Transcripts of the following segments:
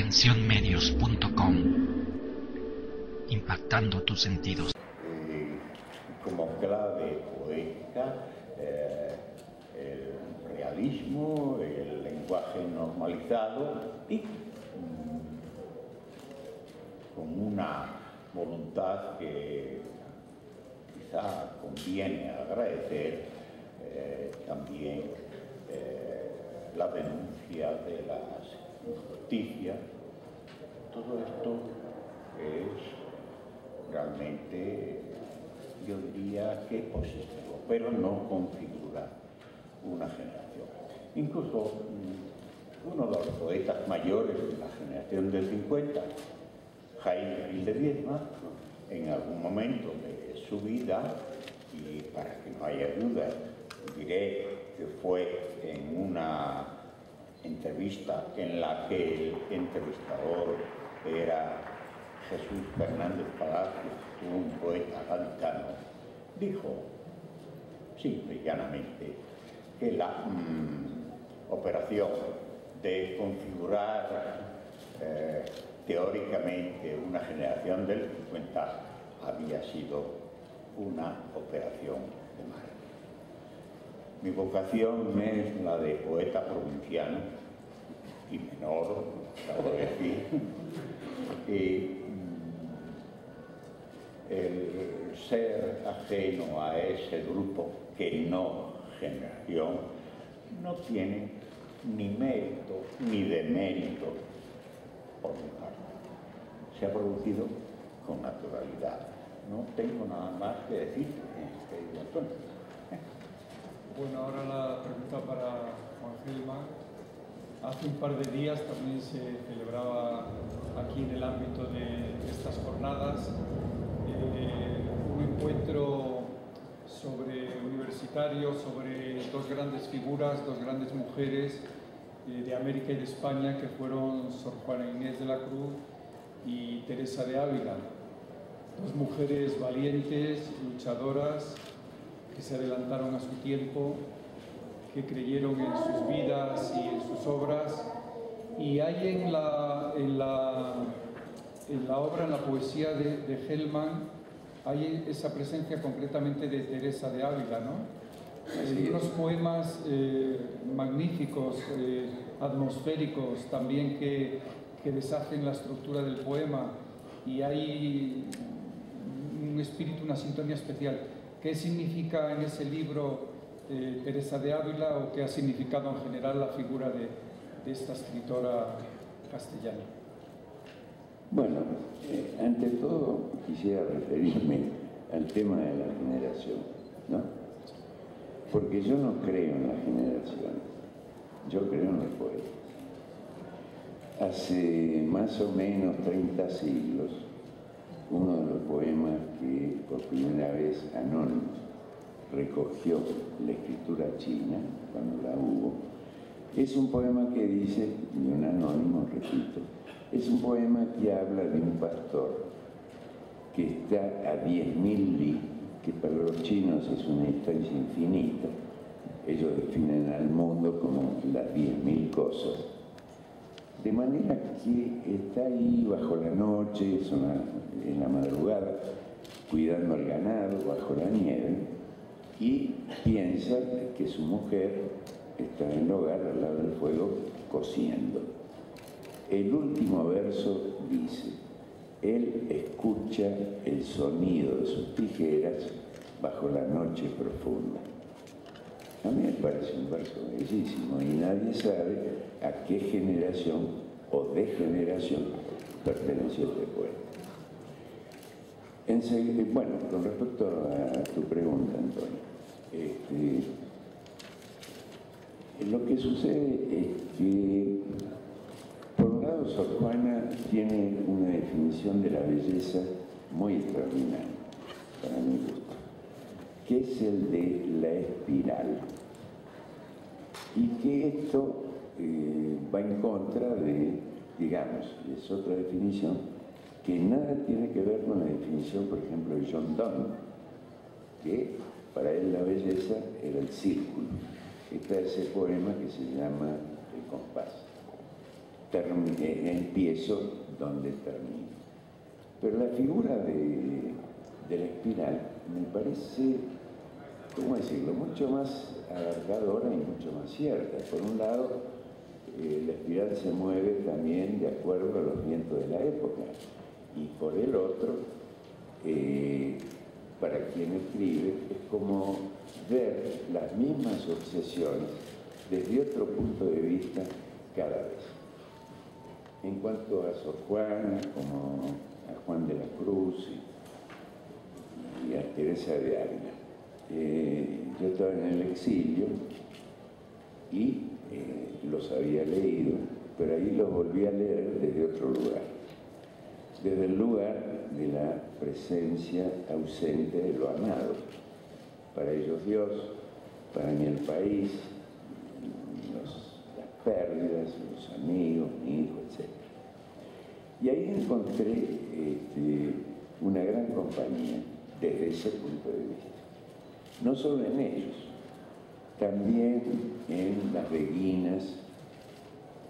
Dimensionmedios.com, impactando tus sentidos. Como clave poética, el realismo, el lenguaje normalizado y con una voluntad que quizá conviene agradecer, también la denuncia de las injusticias. Todo esto es realmente, yo diría que positivo, pero no configura una generación. Incluso uno de los poetas mayores de la generación del 50, Jaime Gil de Viedma, en algún momento de su vida, y para que no haya dudas, diré que fue en una entrevista en la que el entrevistador era Jesús Fernández Palacios, un poeta gaditano, dijo simple y llanamente que la operación de configurar teóricamente una generación del 50 había sido una operación de marketing. Mi vocación es la de poeta provinciano y menor, acabo de decir, y el ser ajeno a ese grupo que no generación no tiene ni mérito ni demérito por mi parte. Se ha producido con naturalidad. No tengo nada más que decir, querido Antonio. Bueno, ahora la pregunta para Juan Gelman. Hace un par de días también se celebraba aquí en el ámbito de estas jornadas un encuentro universitario sobre dos grandes figuras, dos grandes mujeres de América y de España, que fueron Sor Juana Inés de la Cruz y Teresa de Ávila. Dos mujeres valientes, luchadoras, que se adelantaron a su tiempo, que creyeron en sus vidas y en sus obras. Y hay en la obra, en la poesía de Gelman, hay esa presencia concretamente de Teresa de Ávila, ¿no? Hay unos poemas magníficos, atmosféricos también, que deshacen la estructura del poema, y hay un espíritu, una sintonía especial. ¿Qué significa en ese libro Teresa de Ávila, o qué ha significado en general la figura de esta escritora castellana? Bueno, ante todo quisiera referirme al tema de la generación, ¿no? Porque yo no creo en la generación, yo creo en los poetas. Hace más o menos 30 siglos, uno de los poemas que por primera vez Anónimos recogió la escritura china, cuando la hubo, es un poema que dice, de un anónimo, repito, es un poema que habla de un pastor que está a 10.000 li, que para los chinos es una distancia infinita. Ellos definen al mundo como las 10.000 cosas. De manera que está ahí bajo la noche, en la madrugada, cuidando al ganado, bajo la nieve, y piensa que su mujer está en el hogar al lado del fuego cociendo. El último verso dice: él escucha el sonido de sus tijeras bajo la noche profunda. A mí me parece un verso bellísimo, y nadie sabe a qué generación o degeneración perteneció este poeta. Bueno, con respecto a tu pregunta, Antonio, lo que sucede es que, por un lado, Sor Juana tiene una definición de la belleza muy extraordinaria, para mi gusto, que es el de la espiral, y que esto va en contra de, digamos, es otra definición que nada tiene que ver con la definición, por ejemplo, de John Donne, que para él la belleza era el círculo. Está ese poema que se llama El compás. empiezo donde termino. Pero la figura de la espiral me parece, ¿cómo decirlo?, mucho más abarcadora y mucho más cierta. Por un lado, la espiral se mueve también de acuerdo a los vientos de la época, y por el otro, para quien escribe, es como ver las mismas obsesiones desde otro punto de vista cada vez. En cuanto a Sor Juana, como a Juan de la Cruz y a Teresa de Ávila, yo estaba en el exilio y los había leído, pero ahí los volví a leer desde otro lugar, desde el lugar de la presencia ausente de lo amado. Para ellos Dios, para mí el país, las pérdidas, los amigos, mi hijo, etc. Y ahí encontré una gran compañía desde ese punto de vista. No solo en ellos, también en las beguinas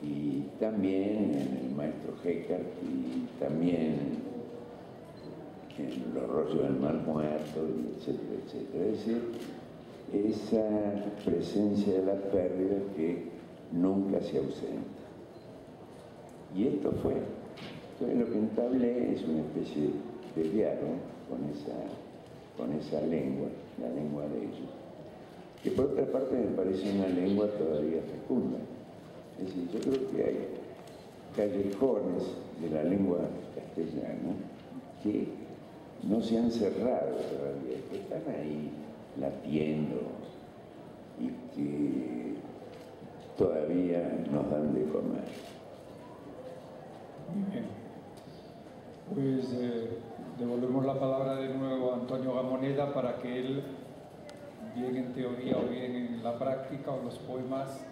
y también en el maestro Hecker y también en los rollos del mal muerto, etcétera, etcétera. Es decir, esa presencia de la pérdida que nunca se ausenta. Y esto fue. Entonces lo que entablé es una especie de diálogo con esa lengua, la lengua de ellos, que por otra parte me parece una lengua todavía fecunda. Es decir, yo creo que hay callejones de la lengua castellana que no se han cerrado todavía, que están ahí latiendo y que todavía nos dan de comer. Muy bien. Pues devolvemos la palabra de nuevo a Antonio Gamoneda para que él, bien en teoría o bien en la práctica o los poemas,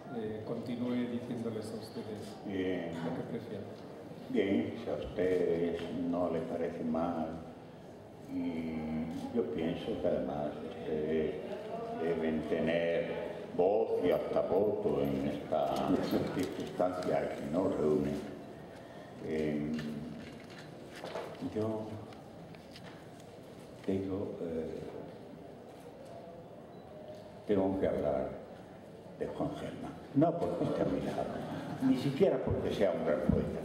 continúe diciéndoles a ustedes lo que prefieran. Bien, si a ustedes no les parece mal, y yo pienso que además ustedes deben tener voz y hasta voto en esta circunstancia que nos reúne. Yo tengo que hablar de Juan Gelman, no porque esté a mi lado, ni siquiera porque sea un gran poeta.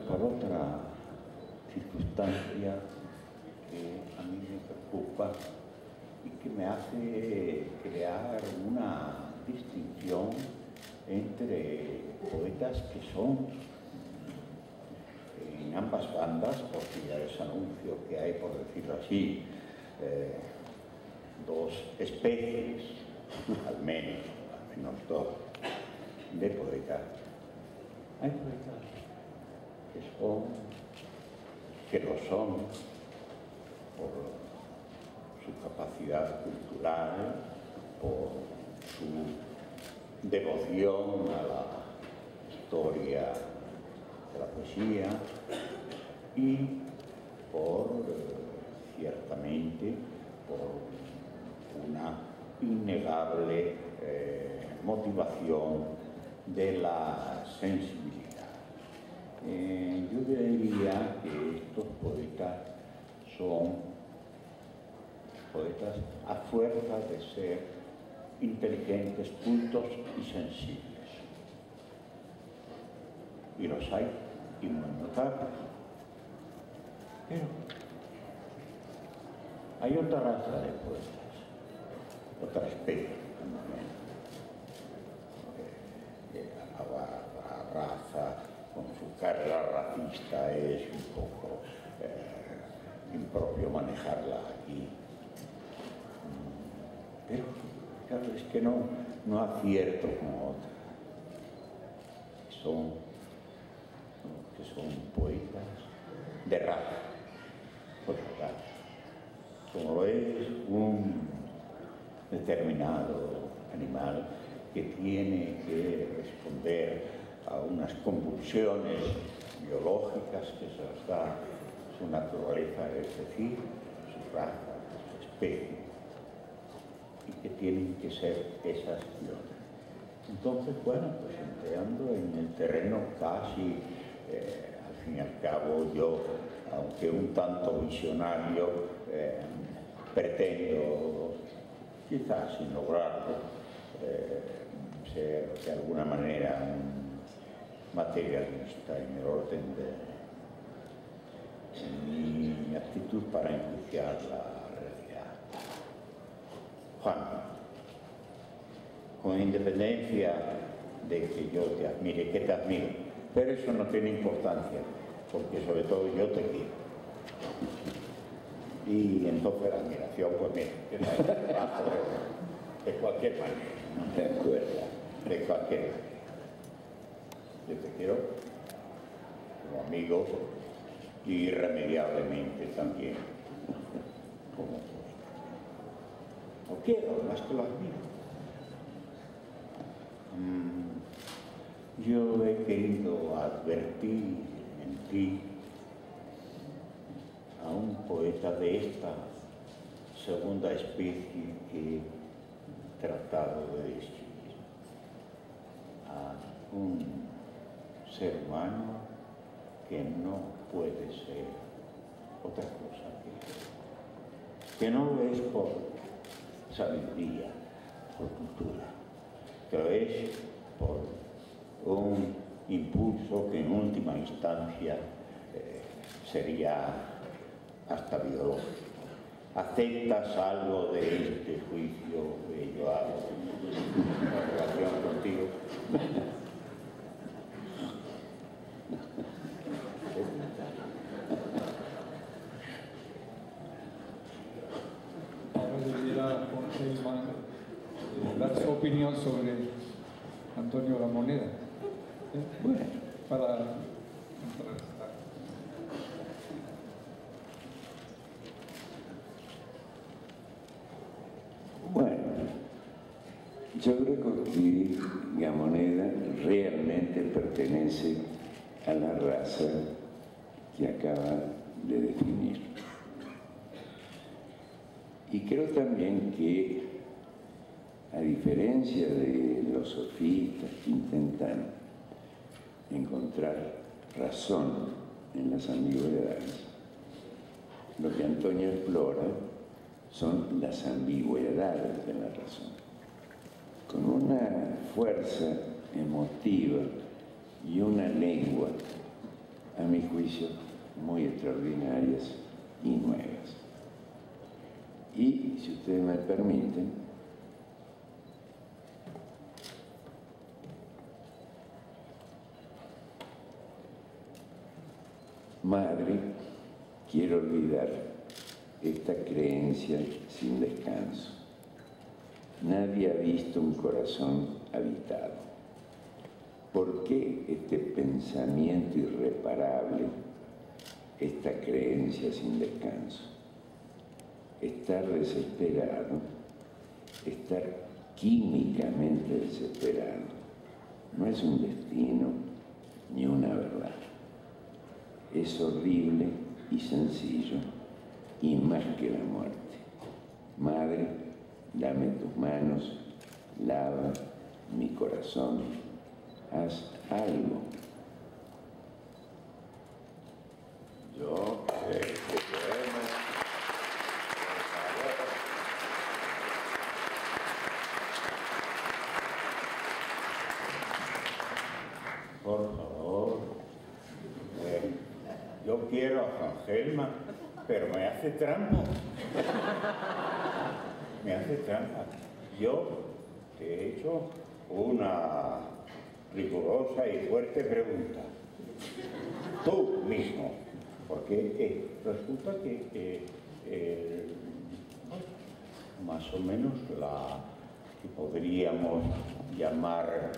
Por otra circunstancia que a mí me preocupa y que me hace crear una distinción entre poetas que son en ambas bandas, porque ya les anuncio que hay, por decirlo así, dos especies, al menos dos, de poetas. Hay poetas que lo son por su capacidad cultural, por su devoción a la historia de la poesía y ciertamente, por una innegable motivación de la sensibilidad. Yo diría que estos poetas son poetas a fuerza de ser inteligentes, cultos y sensibles. Y los hay, y muy notables. Pero hay otra raza de poetas, otra especie también. La raza, con su carga racista, es un poco impropio manejarla aquí. Pero claro, es que no acierto con otras. Son poetas de raza, por lo tanto, como lo es un determinado animal que tiene que responder a unas convulsiones biológicas que se las da su naturaleza, es decir, su raza, su especie. y que tienen que ser esas flores. Entonces, bueno, pues empleando en el terreno casi, al fin y al cabo, yo, aunque un tanto visionario, pretendo, quizás sin lograrlo, ser de alguna manera un materialista en el orden de mi actitud para enjuiciar la realidad. Juan, con independencia de que yo te admire, que te admiro, pero eso no tiene importancia, porque sobre todo yo te quiero. Y entonces la admiración, pues mira, de cualquier manera, ¿no? De acuerdo. De cualquier manera. Yo te quiero como amigo y irremediablemente también como lo quiero, más que lo admiro. Yo he querido advertir en ti a un poeta de esta segunda especie que he tratado de describir, a un ser humano que no puede ser otra cosa que no lo es por sabiduría, por cultura, que lo es por un impulso que en última instancia sería hasta biológico. ¿Aceptas algo de este juicio que yo hago en relación contigo? Ahora debiera Jorge Hellman dar su opinión sobre Antonio La Moneda. Bueno, para contrarrestar. Bueno, yo creo que Gamoneda realmente pertenece a la raza que acaba de definir. Y creo también que, a diferencia de los sofistas que intentan encontrar razón en las ambigüedades, lo que Antonio explora son las ambigüedades de la razón, con una fuerza emotiva y una lengua, a mi juicio, muy extraordinarias y nuevas. Y, si ustedes me permiten, madre, quiero olvidar esta creencia sin descanso. Nadie ha visto un corazón habitado. ¿Por qué este pensamiento irreparable, esta creencia sin descanso? Estar desesperado, estar químicamente desesperado, no es un destino ni una verdad. Es horrible y sencillo, y más que la muerte. Madre, dame tus manos, lava mi corazón, haz algo. Yo, por favor, yo quiero a Juan Hellman, pero me hace trampa. Me hace trampa. Yo te he hecho una rigurosa y fuerte pregunta. Tú mismo. Porque resulta que más o menos la que podríamos llamar